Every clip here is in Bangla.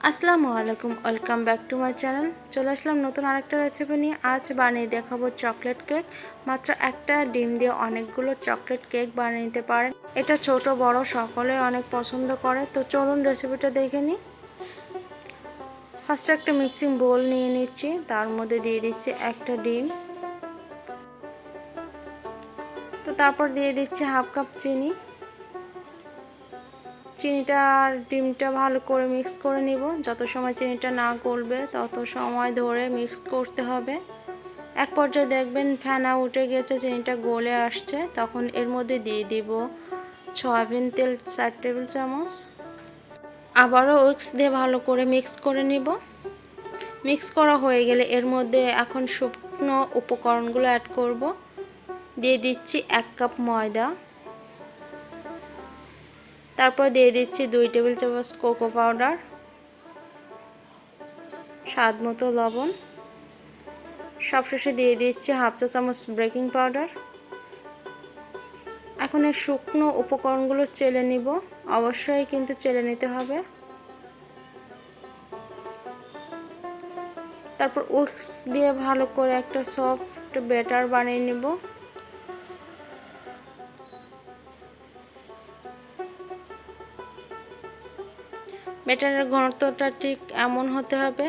আসসালামু আলাইকুম, welcome back to my channel. চলে আসলাম নতুন আরেকটা রেসিপি নিয়ে। আজ বানিয়ে দেখাবো চকলেট কেক। মাত্র একটা ডিম দিয়ে অনেকগুলো চকলেট কেক বানিয়ে নিতে পারেন। এটা ছোট বড় সকলে অনেক পছন্দ করে। তো চলুন রেসিপিটা দেখে নিই। ফার্স্টে একটা মিক্সিং বোল নিয়ে নিচ্ছি, তার মধ্যে দিয়ে দিচ্ছি একটা ডিম। তো তারপর দিয়ে দিচ্ছি হাফ কাপ চিনি। চিনিটা আর ডিমটা ভালো করে মিক্স করে নিব। যত সময় চিনিটা না গলবে তত সময় ধরে মিক্স করতে হবে। এক পর্যায়ে দেখবেন ফেনা উঠে গেছে, চিনিটা গলে আসছে, তখন এর মধ্যে দিয়ে দিব সয়াবিন তেল 4 টেবিল চামচ। আবারও উইক্স দিয়ে ভালো করে মিক্স করে নিব। মিক্স করা হয়ে গেলে এর মধ্যে এখন শুকনো উপকরণগুলো অ্যাড করব। দিয়ে দিচ্ছি 1 কাপ ময়দা, তারপর দিয়ে দিচ্ছি 2 টেবিল চামচ কোকো পাউডার, স্বাদ মতো লবণ, সবশেষে দিয়ে দিচ্ছি হাফ চা চামচ বেকিং পাউডার। এখন এই শুকনো উপকরণগুলো চেলে নিব, অবশ্যই কিন্তু চেলে নিতে হবে। তারপর উইক্স দিয়ে ভালো করে একটা সফট ব্যাটার বানিয়ে নিব। ব্যাটারের ঘনত্বটা ঠিক এমন হতে হবে।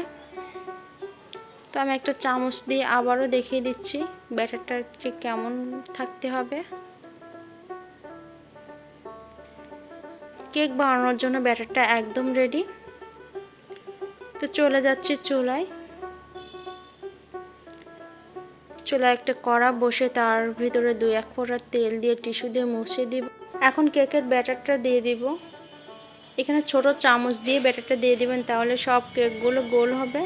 তো আমি একটা চামচ দিয়ে আবারও দেখিয়ে দিচ্ছি ব্যাটারটা ঠিক কেমন থাকতে হবে। কেক বানানোর জন্য ব্যাটারটা একদম রেডি। তো চলে যাচ্ছি চুলায়। চুলায় একটা কড়া বসে তার ভিতরে 2-1 ফোঁটা তেল দিয়ে টিস্যু দিয়ে মুছে দিব। এখন কেকের ব্যাটারটা দিয়ে দিব। এখানে ছোট চামচ দিয়ে ব্যাটারটা দিয়ে দিবেন, তাহলে সব কেকগুলো গোল হবে।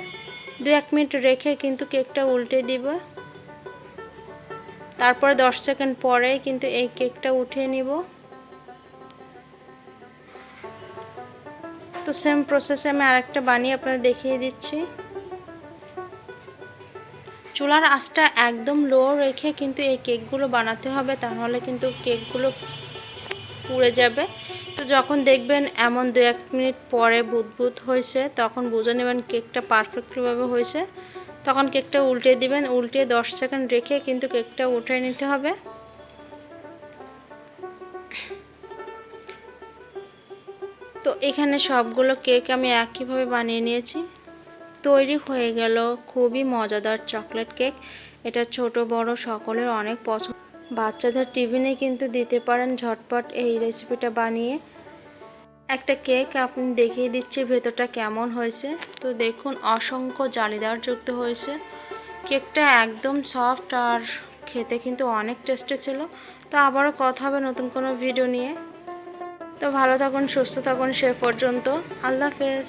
2-1 মিনিট রেখে কিন্তু কেকটা উল্টে দিব। তারপরে 10 সেকেন্ড পরে কিন্তু এই কেকটা উঠিয়ে নিব। তো সেম প্রসেসে আমি আরেকটা বানিয়ে আপনাদের দেখিয়ে দিচ্ছি। চুলার আঁচটা একদম লো রেখে কিন্তু এই কেকগুলো বানাতে হবে, তাহলে কিন্তু কেকগুলো পুড়ে যাবে। তো যখন দেখবেন এমন 2-1 মিনিট পরে বুদবুদ হয়েছে, তখন বুঝে নেবেন কেকটা পারফেক্টলিভাবে হয়েছে। তখন কেকটা উল্টে দিবেন, উল্টে 10 সেকেন্ড রেখে কিন্তু কেকটা উঠিয়ে নিতে হবে। তো এখানে সবগুলো কেক আমি একইভাবে বানিয়ে নিয়েছি। তৈরি হয়ে গেল খুবই মজাদার চকলেট কেক। এটা ছোট বড় সকলের অনেক পছন্দ। বাচ্চাদের টিফিনে কিন্তু দিতে পারেন ঝটপট এই রেসিপিটা বানিয়ে। একটা কেক আপনি দেখিয়ে দিচ্ছি ভেতরটা কেমন হয়েছে। তো দেখুন অসংখ্য জালিদার যুক্ত হয়েছে। কেকটা একদম সফট আর খেতে কিন্তু অনেক টেস্টি ছিল। তো আবারও কথা হবে নতুন কোনো ভিডিও নিয়ে। তো ভালো থাকুন, সুস্থ থাকুন সে পর্যন্ত। আল্লাহ হাফেজ।